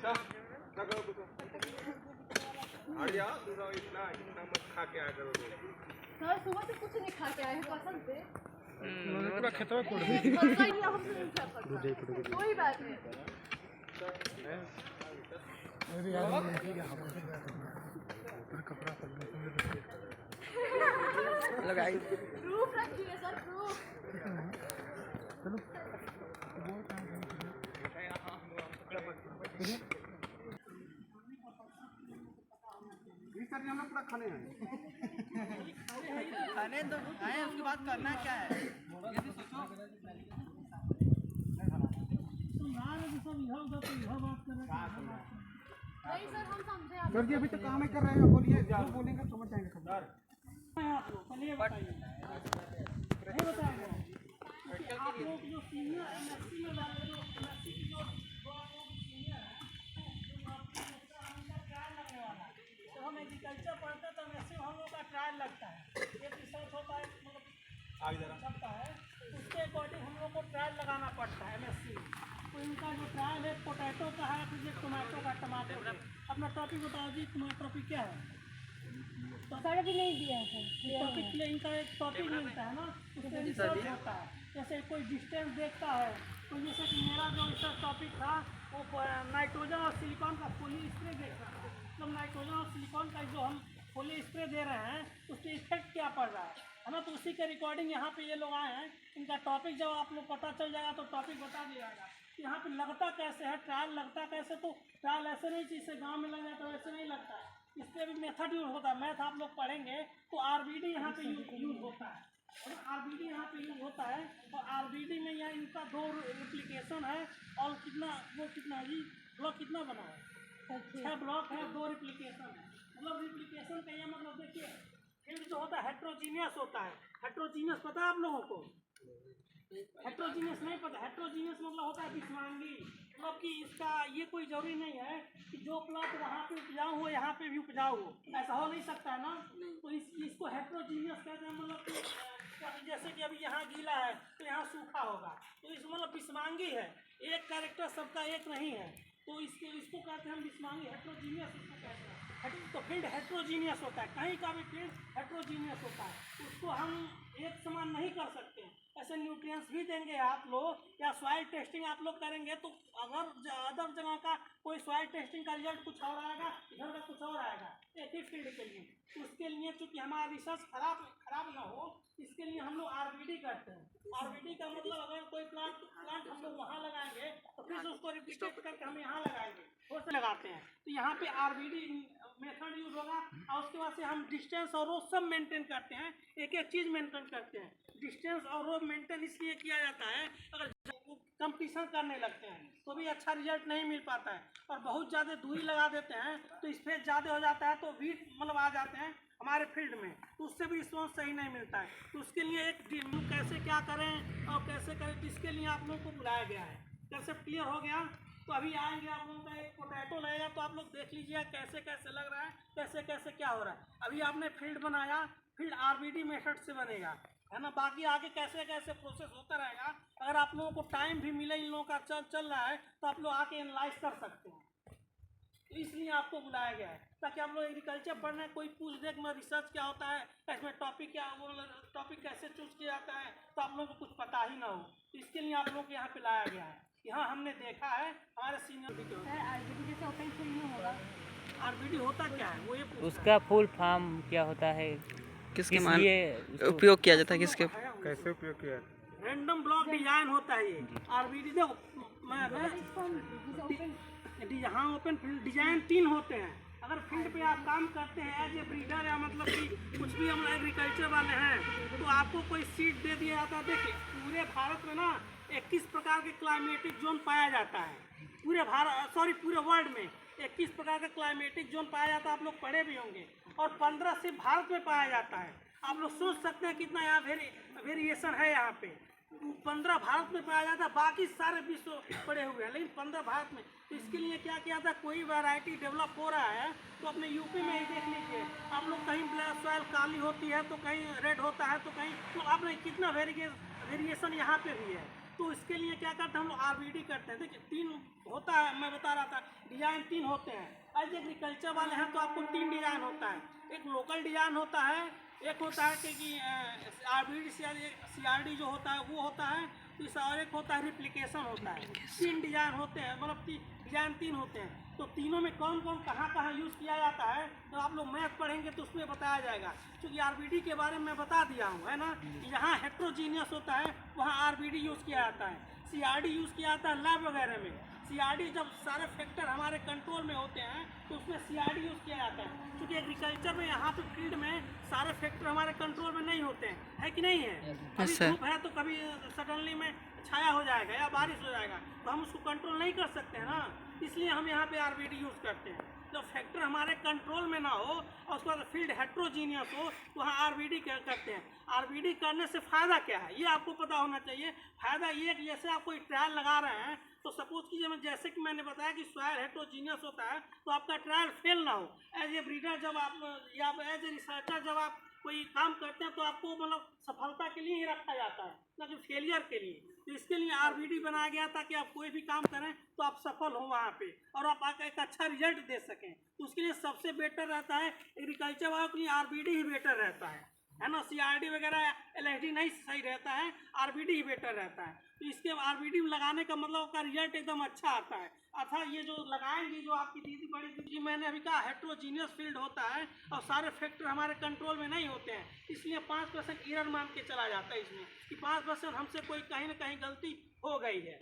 इतना मत खा के आया करो। सर सुबह से कुछ नहीं खा के आए हैं पसंद से। पूरा खेतवा कोड़ दे। कोई बात नहीं। अरे यार ठीक है कपड़ा लगाई प्रूफ रखिए सर प्रूफ। चलो हम लोग पूरा खाने हैं। खाने तो आए उसके बाद करना क्या है ये भी सोचो। नहीं सर हम समझे आप। सर जी अभी तो काम ही कर रहे हैं, बोलिए जो बोलेंगे समझ जाएंगे खबरदार। चलिए बताइए नहीं बताएंगे आप लोग जो सीनियर एमएससी में वाले जो एमएससी की जो हम एग्रीकल्चर पढ़ते हैं तो एमएससी में हम लोग का ट्रायल लगता है, एक रिसर्च होता है मतलब छपता है, उसके अकॉर्डिंग हम लोग को ट्रायल लगाना पड़ता है एमएससी में। तो इनका जो ट्रायल है पोटैटो का है, फिर ये टमाटो का टमाटर का। अपना टॉपिक बताओ जी, तुम्हारा टॉपिक क्या है? सर भी नहीं दिया है सर। टॉपिक के लिए इनका एक टॉपिक मिलता है ना, उसमें रिसर्च होता है। जैसे कोई डिस्टेंस देखता है तो जैसे कि मेरा जो रिसर्च टॉपिक था वो नाइट्रोजन और सिलिकॉन का फुली स्प्रे देखना था। मतलब नाइट्रोजन और सिलिकॉन का जो हम फुली स्प्रे दे रहे हैं उसके इफेक्ट क्या पड़ रहा है ना। तो उसी के रिकॉर्डिंग यहाँ पे ये लोग आए हैं। इनका टॉपिक जब आप लोग पता चल जाएगा तो टॉपिक बता दिया जाएगा यहाँ पे लगता कैसे है, ट्रायल लगता कैसे। तो ट्रायल ऐसे नहीं जैसे गाँव में लग जाए तो ऐसे नहीं लगता है, इससे भी मेथड यूज होता है। मैथ आप लोग पढ़ेंगे तो आरबीडी यहाँ पे यूज होता है और आरबीडी यहाँ पे यूज होता है। और आरबीडी में यहाँ इनका 2 रिप्लिकेशन है और कितना जी ब्लॉक कितना बना है? 6 ब्लॉक है, 2 रिप्लिकेशन है। मतलब रिप्लिकेशन का ये मतलब देखिए फील्ड जो होता है हेट्रोजीनियस होता है। हेट्रोजीनियस पता है आप लोगों को? हेट्रोजीनियस नहीं पता? हेट्रोजीनियस मतलब होता है विषमांगी। मतलब कि इसका ये कोई जरूरी नहीं है कि जो प्लॉट वहाँ पे उपजाऊ हो यहाँ पे भी उपजाऊ हो, ऐसा हो नहीं सकता है ना। तो इसको हेट्रोजीनियस कहते हैं। मतलब कि जैसे कि अभी यहाँ गीला है तो यहाँ सूखा होगा, तो इस मतलब विषमांगी है, एक कैरेक्टर सबका एक नहीं है। तो इसको कहते हैं हम विषमांगी, हेट्रोजीनियस इसको कहते हैं। तो फील्ड हेट्रोजीनियस होता है, कहीं का भी फील्ड हेट्रोजीनियस होता है, उसको हम एक समान नहीं कर सकते हैं। ऐसे न्यूट्रिएंट्स भी देंगे आप लोग या सॉइल टेस्टिंग आप लोग करेंगे तो अगर अदर जगह का कोई सॉइल टेस्टिंग का रिजल्ट कुछ और आएगा, इधर का कुछ और आएगा एक ही फील्ड के लिए। उसके लिए चूँकि हमारा रिसर्च खराब ना हो इसके लिए हम लोग आरबीडी करते हैं। आरबीडी का मतलब अगर कोई प्लांट हम लोग वहाँ लगाएंगे तो फिर उसको रिप्लिकेट करके हम यहाँ लगाएंगे, वो से लगाते हैं। तो यहाँ पे आरबीडी मेथड यूज होगा और उसके बाद से हम डिस्टेंस और रो सब मेंटेन करते हैं, एक एक चीज़ मेंटेन करते हैं। डिस्टेंस और रो मेंटेन इसलिए किया जाता है अगर कंपटीशन करने लगते हैं तो भी अच्छा रिजल्ट नहीं मिल पाता है। और बहुत ज़्यादा दूरी लगा देते हैं तो स्पेस ज़्यादा हो जाता है तो वीट मतलब आ जाते हैं हमारे फील्ड में, तो उससे भी रिस्पॉन्स सही नहीं मिलता है। तो उसके लिए एक कैसे क्या करें और कैसे करें इसके लिए आप लोगों को बुलाया गया है। कंसेप्ट क्लियर हो गया? तो अभी आएंगे आप लोगों का एक पोटैटो लगेगा तो आप लोग देख लीजिए कैसे कैसे लग रहा है, कैसे कैसे क्या हो रहा है। अभी आपने फील्ड बनाया, फील्ड आरबीडी मेथड से बनेगा है ना। बाकी आगे कैसे कैसे प्रोसेस होता रहेगा। अगर आप लोगों को टाइम भी मिले इन लोगों का चल रहा है तो आप लोग आके एनालाइज कर सकते हैं। तो इसलिए आपको बुलाया गया है ताकि आप लोग एग्रीकल्चर पढ़ रहे हैं, कोई पूछ दे कि मैं रिसर्च क्या होता है, इसमें टॉपिक क्या, वो टॉपिक कैसे चूज किया जाता है, तो आप लोगों को कुछ पता ही ना हो। तो इसके लिए आप लोग को यहाँ पे लाया गया है। यहाँ हमने देखा है हमारे सीनियर आरबीडी जैसे ओपन फील्ड में होगा। आरबीडी होता क्या है वो ये उसका फुल फॉर्म क्या होता है, किसके किस मान लिए उपयोग किया जाता है, किसके कैसे उपयोग किया? रैंडम ब्लॉक डिजाइन होता है ये आरबीडी। देखो यहाँ ओपन फील्ड डिजाइन 3 होते हैं। अगर फील्ड पे आप काम करते हैं एज ए ब्रीडर या मतलब कि कुछ भी हम एग्रीकल्चर वाले हैं तो आपको कोई सीड दे दिया जाता है। देखिए पूरे भारत में ना 21 प्रकार के क्लाइमेटिक जोन पाया जाता है। पूरे वर्ल्ड में 21 प्रकार का क्लाइमेटिक जोन पाया जाता है, आप लोग पढ़े भी होंगे। और 15 सिर्फ भारत में पाया जाता है। आप लोग सोच सकते हैं कितना यहाँ वेरिएशन है। यहाँ पे 15 भारत में पाया जाता है, बाकी सारे विश्व पड़े हुए हैं, लेकिन 15 भारत में। तो इसके लिए क्या किया था, कोई वैरायटी डेवलप हो रहा है तो अपने यूपी में ही देख लीजिए आप लोग, कहीं ब्लैक सॉइल काली होती है तो कहीं रेड होता है तो कहीं, तो आपने कितना वेरिएशन यहाँ पे भी है। तो इसके लिए क्या करते हैं हम लोग आरबीडी करते हैं। देखिए 3 होता है, मैं बता रहा था डिजाइन 3 होते हैं। एज एग्रीकल्चर वाले हैं तो आपको 3 डिजाइन होता है। एक लोकल डिजाइन होता है, एक होता है कि आरबीडी सीआरडी जो होता है वो होता है, तो और एक होता है रिप्लिकेशन होता है। 3 डिजाइन होते हैं, मतलब डिजाइन 3 होते हैं। तो तीनों में कौन कौन कहाँ यूज़ किया जाता है तो आप लोग मैथ पढ़ेंगे तो उसमें बताया जाएगा। क्योंकि आरबीडी के बारे में मैं बता दिया हूँ, है ना। यहाँ हेट्रोजीनियस होता है वहाँ आरबीडी यूज़ किया जाता है, सीआरडी यूज़ किया जाता है लैब वगैरह में। सीआरडी जब सारे फैक्टर हमारे कंट्रोल में होते हैं तो उसमें सीआरडी यूज़ किया जाता है। क्योंकि एग्रीकल्चर में यहाँ पे फील्ड में सारे फैक्टर हमारे कंट्रोल में नहीं होते हैं, है कि नहीं है। कभी धूप है तो कभी सडनली में छाया हो जाएगा या बारिश हो जाएगा, तो हम उसको कंट्रोल नहीं कर सकते हैं ना। इसलिए हम यहाँ पे आरबीडी यूज़ करते हैं। जब फैक्टर हमारे कंट्रोल में ना हो और उसके बाद फील्ड हेट्रोजीनियस हो तो वहाँ आरबीडी करते हैं। आरबीडी करने से फ़ायदा क्या है ये आपको पता होना चाहिए। फ़ायदा ये कि जैसे आप कोई ट्रायल लगा रहे हैं तो सपोज कीजिए जैसे कि मैंने बताया कि सॉइल हेट्रोजीनियस होता है तो आपका ट्रायल फेल ना हो। एज ए ब्रीडर जब आप या एज ए रिसर्चर जब आप कोई काम करते हैं तो आपको मतलब सफलता के लिए ही रखा जाता है, ना कि फेलियर के लिए। तो इसके लिए आरबीडी बनाया गया ताकि आप कोई भी काम करें तो आप सफल हो वहाँ पे और आप एक अच्छा रिजल्ट दे सकें। तो उसके लिए सबसे बेटर रहता है एग्रीकल्चर वालों के लिए आरबीडी ही बेटर रहता है ना। सीआरडी वगैरह एलएसडी नहीं सही रहता है, आरबीडी ही बेटर रहता है। तो इसके आरबीडी लगाने का मतलब उसका रिजल्ट एकदम अच्छा आता है। अर्थात ये जो लगाएंगे जो आपकी दीदी बड़ी दीदी मैंने अभी कहा हेट्रोजीनियस फील्ड होता है और सारे फैक्टर हमारे कंट्रोल में नहीं होते हैं, इसलिए 5% एरर मान के चला जाता है इसमें कि 5% हमसे कोई कहीं ना कहीं गलती हो गई है।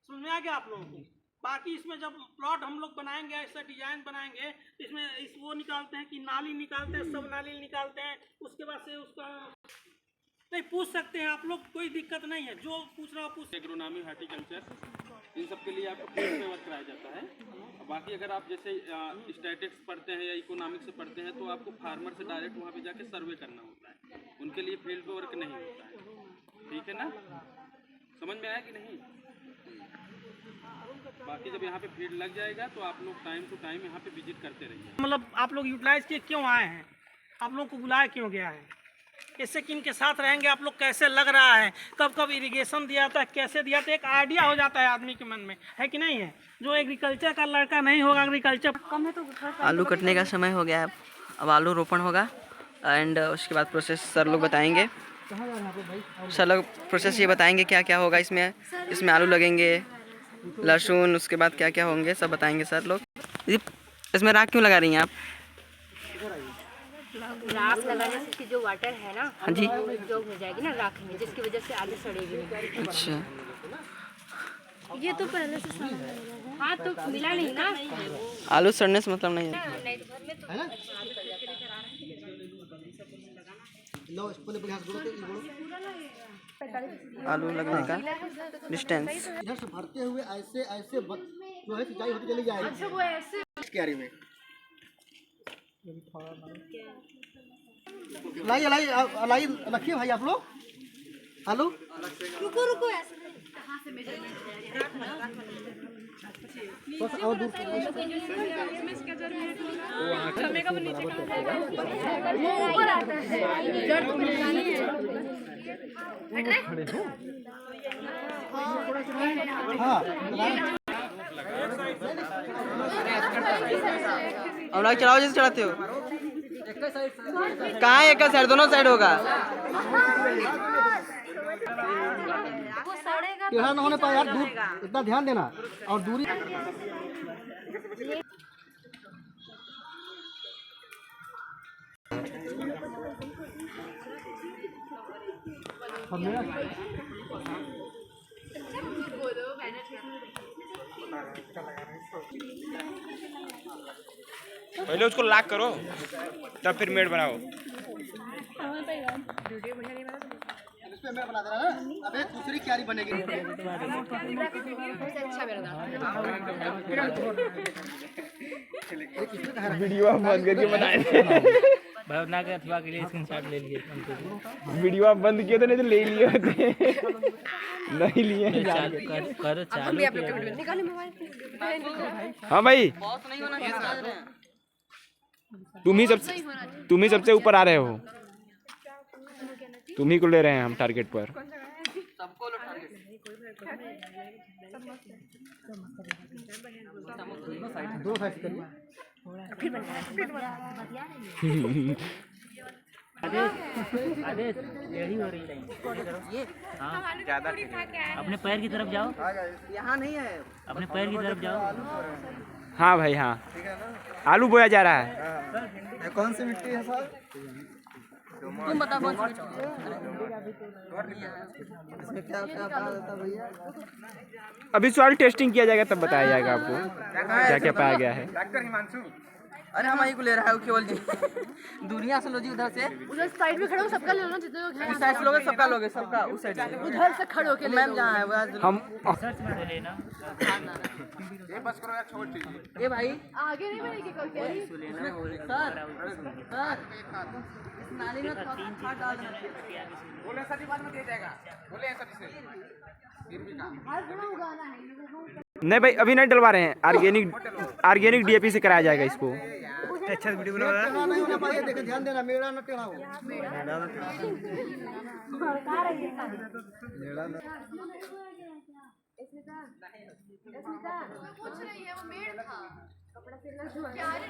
समझ में आ गया आप लोगों को। बाकी इसमें जब प्लॉट हम लोग बनाएंगे ऐसा डिजाइन बनाएंगे तो इसमें वो निकालते हैं कि नाली निकालते हैं, सब नाली निकालते हैं, उसके बाद से उसका नहीं पूछ सकते हैं आप लोग, कोई दिक्कत नहीं है। जो पूछ रहा पूछ। एग्रोनॉमी, हॉर्टिकल्चर इन सब के लिए आपको फील्ड में वर्क कराया जाता है। बाकी अगर आप जैसे स्टैटिक्स पढ़ते हैं या इकोनॉमिक्स से पढ़ते हैं तो आपको फार्मर से डायरेक्ट वहाँ पे जाके सर्वे करना होता है, उनके लिए फील्ड पे वर्क नहीं होता है। ठीक है ना, समझ में आया कि नहीं। बाकी जब यहाँ पे फील्ड लग जाएगा तो आप लोग टाइम टू टाइम यहाँ पे विजिट करते रहिए। मतलब आप लोग यूटिलाइज किए क्यों आए हैं, आप लोग को बुलाया क्यों गया है, कैसे किन के साथ रहेंगे, आप लोग कैसे लग रहा है, कब कब इरिगेशन दिया था, कैसे दिया था, एक आइडिया हो जाता है आदमी के मन में, है कि नहीं है। जो एग्रीकल्चर का लड़का नहीं होगा, एग्रीकल्चर कम है तो आलू कटने का समय हो गया है, अब आलू रोपण होगा एंड उसके बाद प्रोसेस सर लोग बताएंगे। सर लोग प्रोसेस ये बताएंगे क्या क्या होगा इसमें आलू लगेंगे, लहसुन, उसके बाद क्या क्या होंगे सब बताएंगे सर लोग। इसमें राख क्यों लगा रही हैं आप? राख लगाने से जो वाटर है ना, हाँ जी, जो हो जाएगी ना राख में, जिसकी वजह से आलू सड़ेगी नहीं। अच्छा, ये तो पहले से सड़ा है। हाँ तो मिला नहीं ना, आलू सड़ने से मतलब नहीं है। नहीं तो घर में तो आलू लगने का डिस्टेंस इधर से भरते हुए ऐसे ऐसे जो है सिंचाई होती चली जाएगी। अच्छा वो ऐसे क्यारी में लाई रखिए भाई आप लोग। आलू रुको रुको ऐसे कहाँ से मेजरमेंट और दूर ऊपर आता है जड़ तो मिलानी है। हाँ अब लाइक चलाओ जैसे चलाते हो। कहाँ है एक साइड, दोनों साइड होगा। वो सड़ेगा टेढ़ा ना होने पाए यार, दूर इतना ध्यान देना और दूरी। पहले उसको लॉक करो तब फिर मेड बनाओ। इसमें मैं बना देना ना, अबे दूसरी क्यारी बनेगी। अच्छा मेरा वीडियो बंद करके बनाए भावना के अथवा के लिए स्क्रीनशॉट ले लिए। वीडियो बंद किए तो नहीं तो ले लिए होते नहीं लिए। करो चालू। निकालो मोबाइल। हाँ भाई, तुम ही सबसे ऊपर आ रहे हो, तुम ही को ले रहे हैं हम टारगेट पर। सबको लो टारगेट। दो साइड से करिए। आदेश टेढ़ी हो रही है ये। हाँ ज़्यादा अपने पैर की तरफ जाओ, यहाँ नहीं है। अपने पैर की तरफ जाओ। हाँ भाई हाँ, आलू बोया जा रहा है। ये कौन सी मिट्टी है सर? तुम बताओ कौन सी मिट्टी है? इसमें क्या क्या पाया जाता है भैया? अभी सॉइल टेस्टिंग किया जाएगा तब बताया जाएगा आपको क्या क्या पाया गया है। अरे हम यही को ले रहा है वो केवल जी। दुनिया से लो जी उधर से। उधर साइड में खड़े हो, सबका ले लो, जितने लोग हैं। उस साइड से लोगे सबका लोगे, सबका उस साइड से। उधर से खड़े होके मैम जहाँ है वो हम सर्च में तो लेना। ये भाई आगे नहीं बढ़ेगी कोई। सर सर इस नाली में खाद डाल देना। नहीं भाई अभी नहीं डलवा रहे हैं, ऑर्गेनिक डीएपी से कराया जाएगा इसको। अच्छा वीडियो बना रहा है। नहीं होना पाए, देखो ध्यान देना, मेरा न टेढ़ा हो। कुछ नहीं है, वो मेड था। कपड़ा सिलना क्यारी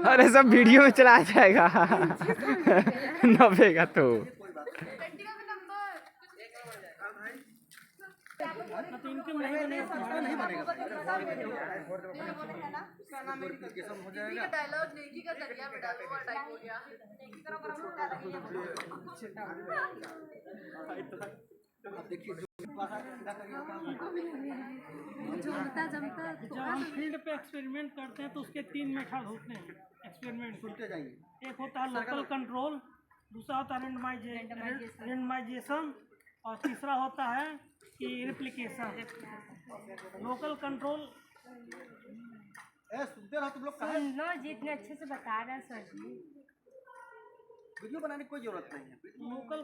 अरे सब वीडियो में चलाया जाएगा। नफेगा तो इनके नहीं बनेगा। डायलॉग नेकी का तरिया बेटा वो टाइप हो गया। नेकी करो करो जमता जब हम फील्ड पे एक्सपेरिमेंट करते हैं तो उसके 3 मेथड होते हैं एक्सपेरिमेंट। सुनते जाइए। एक होता है लोकल कंट्रोल, दूसरा होता है रेंडमाइजेशन और तीसरा होता है कि रिप्लिकेशन। लोकल कंट्रोल सुनते रहो तुम लोग। कहाँ सुनो जी, इतने अच्छे से बता रहे हैं सर जी। वीडियो बनाने की कोई जरूरत नहीं है। लोकल